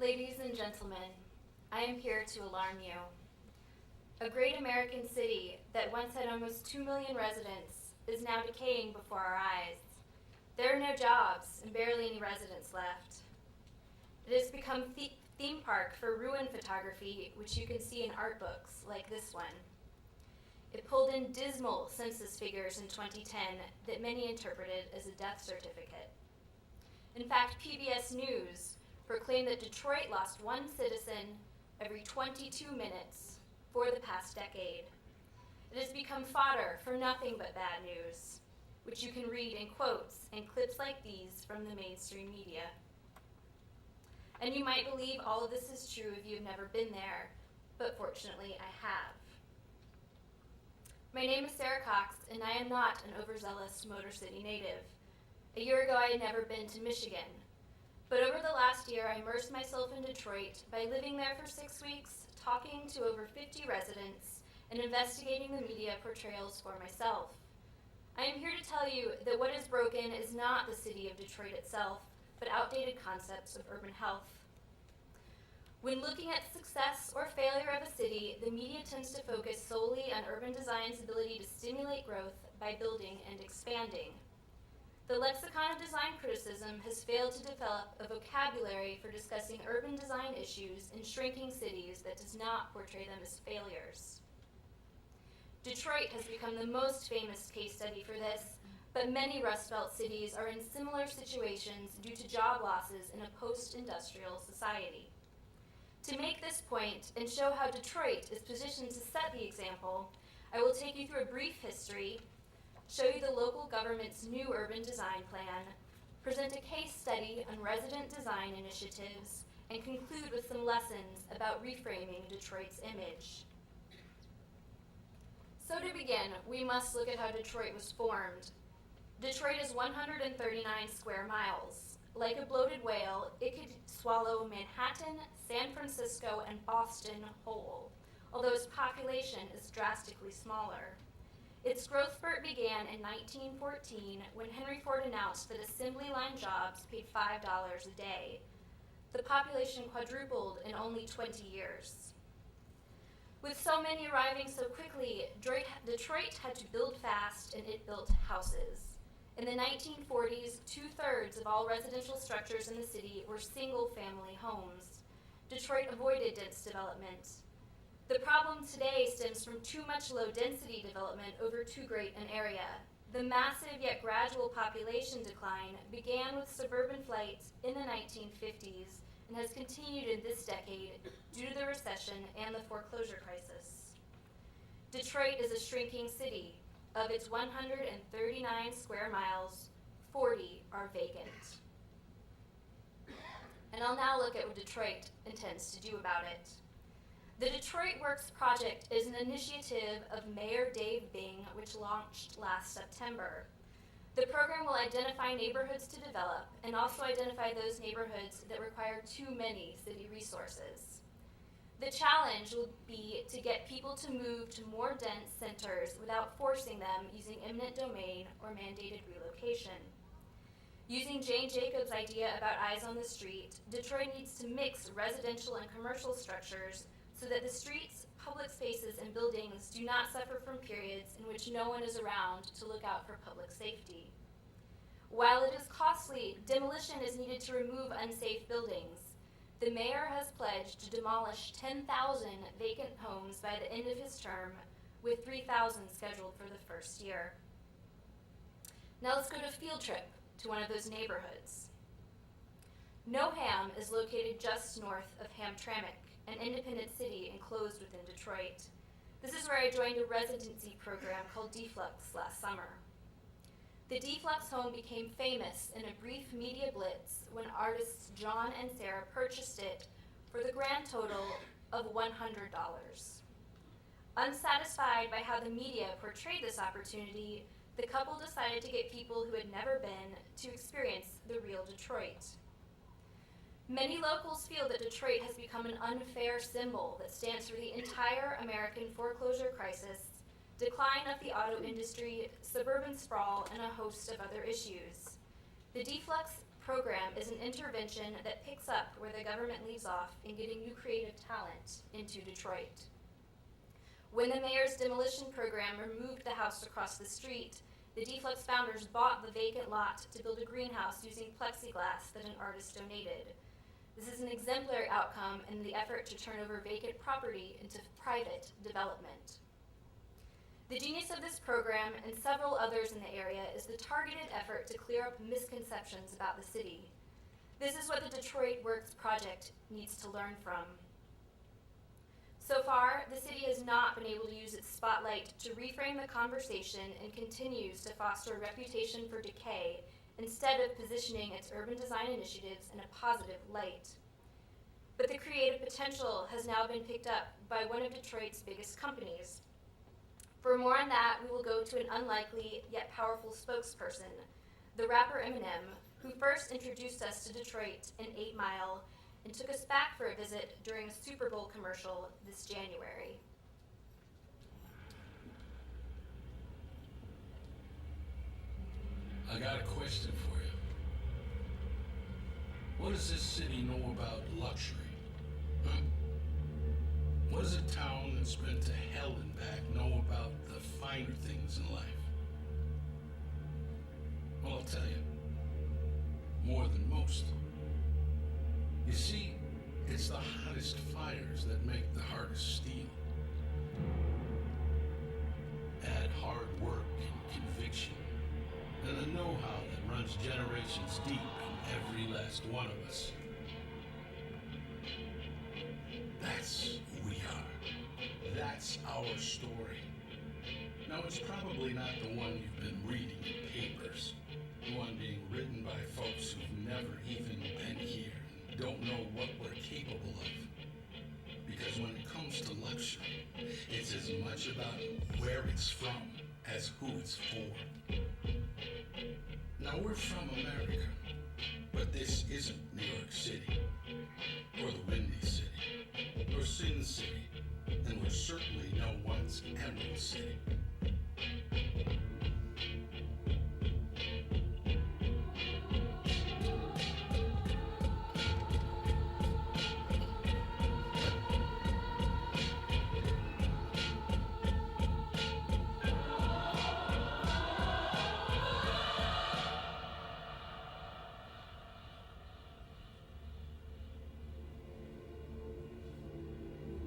Ladies and gentlemen, I am here to alarm you. A great American city that once had almost 2 million residents is now decaying before our eyes. There are no jobs and barely any residents left. It has become theme park for ruin photography, which you can see in art books like this one. It pulled in dismal census figures in 2010 that many interpreted as a death certificate. In fact, PBS News proclaimed that Detroit lost one citizen every 22 minutes for the past decade. It has become fodder for nothing but bad news, which you can read in quotes and clips like these from the mainstream media. And you might believe all of this is true if you've never been there, but fortunately I have. My name is Sarah Cox, and I am not an overzealous Motor City native. A year ago, I had never been to Michigan. But over the last year, I immersed myself in Detroit by living there for 6 weeks, talking to over 50 residents, and investigating the media portrayals for myself. I am here to tell you that what is broken is not the city of Detroit itself, but outdated concepts of urban health. When looking at success or failure of a city, the media tends to focus solely on urban design's ability to stimulate growth by building and expanding. The lexicon of design criticism has failed to develop a vocabulary for discussing urban design issues in shrinking cities that does not portray them as failures. Detroit has become the most famous case study for this, but many Rust Belt cities are in similar situations due to job losses in a post-industrial society. To make this point and show how Detroit is positioned to set the example, I will take you through a brief history, show you the local government's new urban design plan, present a case study on resident design initiatives, and conclude with some lessons about reframing Detroit's image. So to begin, we must look at how Detroit was formed. Detroit is 139 square miles. Like a bloated whale, it could swallow Manhattan, San Francisco, and Boston whole, although its population is drastically smaller. Its growth spurt began in 1914 when Henry Ford announced that assembly line jobs paid $5 a day. The population quadrupled in only 20 years. With so many arriving so quickly, Detroit had to build fast, and it built houses. In the 1940s, 2/3 of all residential structures in the city were single-family homes. Detroit avoided dense development. The problem today stems from too much low-density development over too great an area. The massive yet gradual population decline began with suburban flight in the 1950s and has continued in this decade due to the recession and the foreclosure crisis. Detroit is a shrinking city. Of its 139 square miles, 40 are vacant. And I'll now look at what Detroit intends to do about it. The Detroit Works project is an initiative of Mayor Dave Bing, which launched last September. The program will identify neighborhoods to develop and also identify those neighborhoods that require too many city resources. The challenge will be to get people to move to more dense centers without forcing them using eminent domain or mandated relocation. Using Jane Jacobs' idea about eyes on the street, Detroit needs to mix residential and commercial structures so that the streets, public spaces, and buildings do not suffer from periods in which no one is around to look out for public safety. While it is costly, demolition is needed to remove unsafe buildings. The mayor has pledged to demolish 10,000 vacant homes by the end of his term, with 3,000 scheduled for the first year. Now let's go to a field trip to one of those neighborhoods. Noham is located just north of Hamtramck, an independent city enclosed within Detroit. This is where I joined a residency program called Deflux last summer. The Deflux home became famous in a brief media blitz when artists John and Sarah purchased it for the grand total of $100. Unsatisfied by how the media portrayed this opportunity, the couple decided to get people who had never been to experience the real Detroit. Many locals feel that Detroit has become an unfair symbol that stands for the entire American foreclosure crisis, decline of the auto industry, suburban sprawl, and a host of other issues. The Deflux program is an intervention that picks up where the government leaves off in getting new creative talent into Detroit. When the mayor's demolition program removed the house across the street, the Deflux founders bought the vacant lot to build a greenhouse using plexiglass that an artist donated. This is an exemplary outcome in the effort to turn over vacant property into private development. The genius of this program and several others in the area is the targeted effort to clear up misconceptions about the city. This is what the Detroit Works project needs to learn from. So far, the city has not been able to use its spotlight to reframe the conversation and continues to foster a reputation for decay instead of positioning its urban design initiatives in a positive light. But the creative potential has now been picked up by one of Detroit's biggest companies. For more on that, we will go to an unlikely yet powerful spokesperson, the rapper Eminem, who first introduced us to Detroit in 8 Mile and took us back for a visit during a Super Bowl commercial this January. I got a question for you. What does this city know about luxury? Huh? What does a town that's been to hell and back know about the finer things in life? Well, I'll tell you, more than most. You see, it's the hottest fires that make the hardest steel. Add hard work and conviction, and the know-how that runs generations deep in every last one of us. That's who we are. That's our story. Now, it's probably not the one you've been reading in papers, the one being written by folks who've never even been here and don't know what we're capable of. Because when it comes to luxury, it's as much about where it's from as who it's for. Now, we're from America, but this isn't New York City, or the Windy City, or Sin City, and we're certainly no one's Emerald City.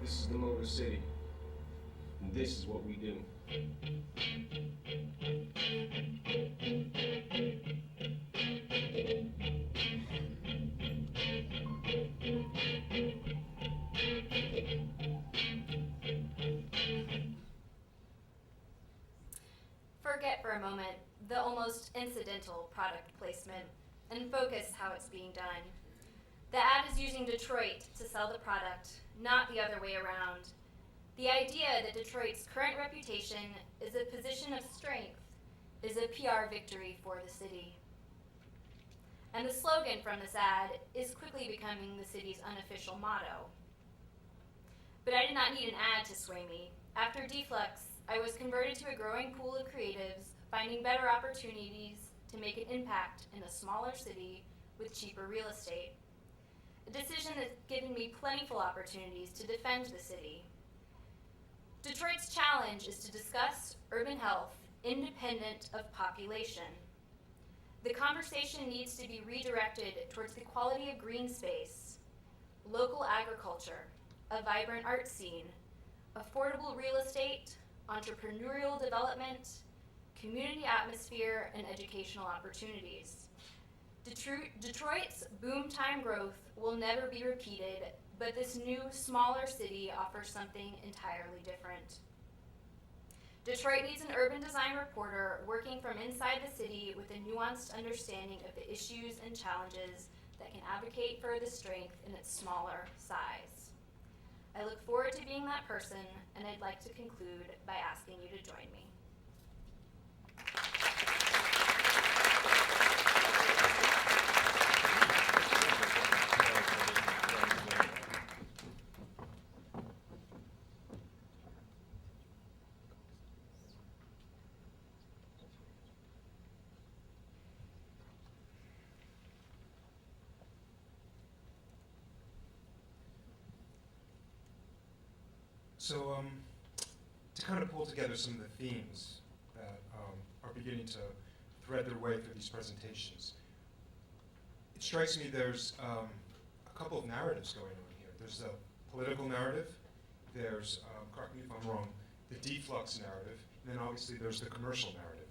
This is the Motor City, and this is what we do. Forget for a moment the almost incidental product placement and focus how it's being done. The ad is using Detroit to sell the product, not the other way around. The idea that Detroit's current reputation is a position of strength is a PR victory for the city. And the slogan from this ad is quickly becoming the city's unofficial motto. But I did not need an ad to sway me. After Deflux, I was converted to a growing pool of creatives, finding better opportunities to make an impact in a smaller city with cheaper real estate. A decision that's given me plentiful opportunities to defend the city. Detroit's challenge is to discuss urban health independent of population. The conversation needs to be redirected towards the quality of green space, local agriculture, a vibrant art scene, affordable real estate, entrepreneurial development, community atmosphere, and educational opportunities. Detroit's boom time growth will never be repeated, but this new, smaller city offers something entirely different. Detroit needs an urban design reporter working from inside the city with a nuanced understanding of the issues and challenges that can advocate for the strength in its smaller size. I look forward to being that person, and I'd like to conclude by asking you to join me. So to kind of pull together some of the themes that are beginning to thread their way through these presentations, it strikes me there's a couple of narratives going on here. There's the political narrative, there's, correct me if I'm wrong, the deflux narrative, and then obviously there's the commercial narrative.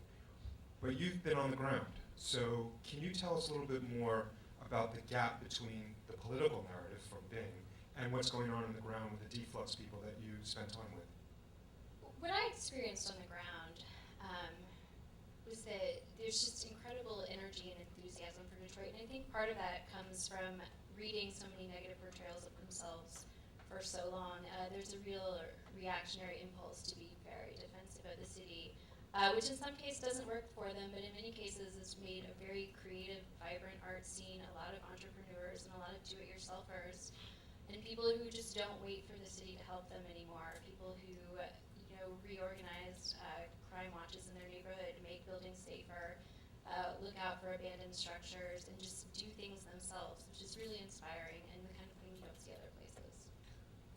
But you've been on the ground, so can you tell us a little bit more about the gap between the political narrative from Bing and what's going on the ground with the deflux people that you spent time with? What I experienced on the ground was that there's just incredible energy and enthusiasm for Detroit, and I think part of that comes from reading so many negative portrayals of themselves for so long. There's a real reactionary impulse to be very defensive of the city, which in some cases doesn't work for them, but in many cases has made a very creative, vibrant art scene, a lot of entrepreneurs and a lot of do-it-yourselfers, and people who just don't wait for the city to help them anymore, people who reorganized crime watches in their neighborhood, make buildings safer, look out for abandoned structures, and just do things themselves, which is really inspiring and the kind of thing you don't see other places.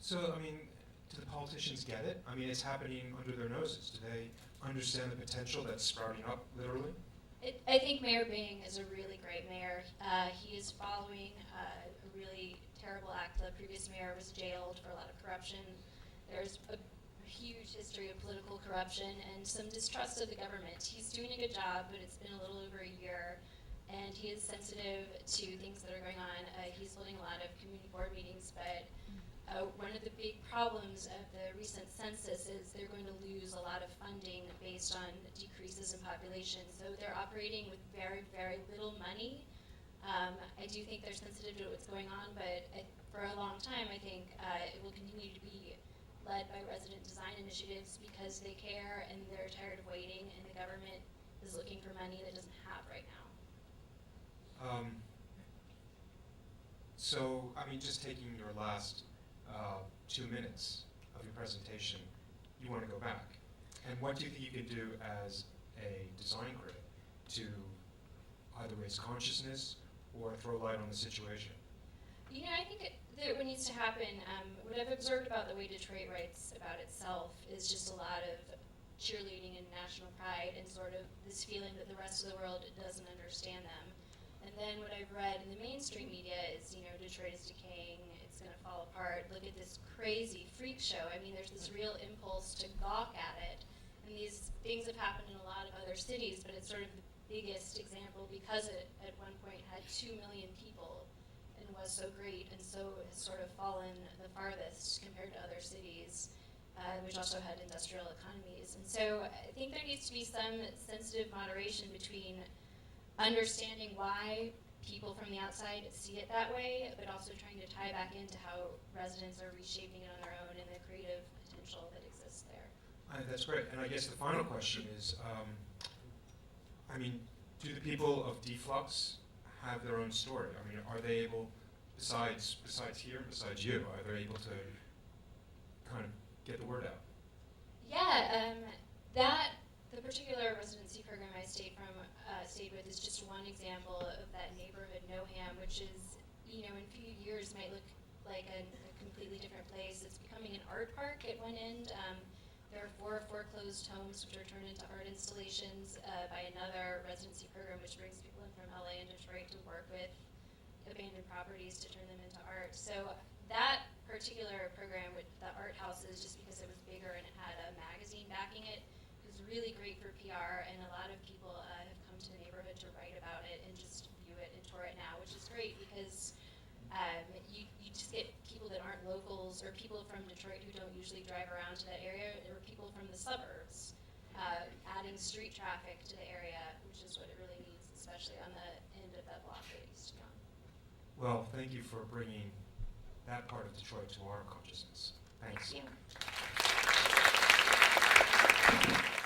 So, I mean, do the politicians get it? I mean, it's happening under their noses. Do they understand the potential that's sprouting up, literally? I think Mayor Bing is a really great mayor. He is following a really terrible act. The previous mayor was jailed for a lot of corruption. There's a huge history of political corruption and some distrust of the government. He's doing a good job, but it's been a little over a year, and he is sensitive to things that are going on. He's holding a lot of community board meetings, but one of the big problems of the recent census is they're going to lose a lot of funding based on decreases in population. So they're operating with very, very little money. I do think they're sensitive to what's going on, but for a long time, I think it will continue to be led by resident design initiatives because they care and they're tired of waiting, and the government is looking for money that it doesn't have right now. So, I mean, just taking your last 2 minutes of your presentation, you want to go back. And what do you think you can do as a design critic to either raise consciousness or throw light on the situation? You know, I think that what needs to happen, what I've observed about the way Detroit writes about itself is just a lot of cheerleading and national pride and sort of this feeling that the rest of the world doesn't understand them. And then what I've read in the mainstream media is, Detroit is decaying, it's going to fall apart, look at this crazy freak show. I mean, there's this real impulse to gawk at it. And these things have happened in a lot of other cities, but it's sort of the biggest example because it at one point had 2 million people and was so great, and so has sort of fallen the farthest compared to other cities, which also had industrial economies. And so I think there needs to be some sensitive moderation between understanding why people from the outside see it that way, but also trying to tie back into how residents are reshaping it on their own and the creative potential that exists there. That's great. And I guess the final question is, do the people of Deflux have their own story? I mean, are they able, besides here, besides you, are they able to kind of get the word out? Yeah, the particular residency program I stayed with is just one example of that neighborhood, Noham, which is, in a few years might look like a completely different place. It's becoming an art park at one end. There are 4 foreclosed homes which are turned into art installations by another residency program which brings people in from LA and Detroit to work with abandoned properties to turn them into art. So that particular program with the art houses, just because it was bigger and it had a magazine backing it, was really great for PR, and a lot of people have come to the neighborhood to write about it and just view it and tour it now, which is great because you just get people that aren't locals or people from Detroit who don't usually drive around to that area, or people from the suburbs, adding street traffic to the area, which is what it really needs, especially on the end of that block that it used to be on. Well, thank you for bringing that part of Detroit to our consciousness. Thanks. Thank you.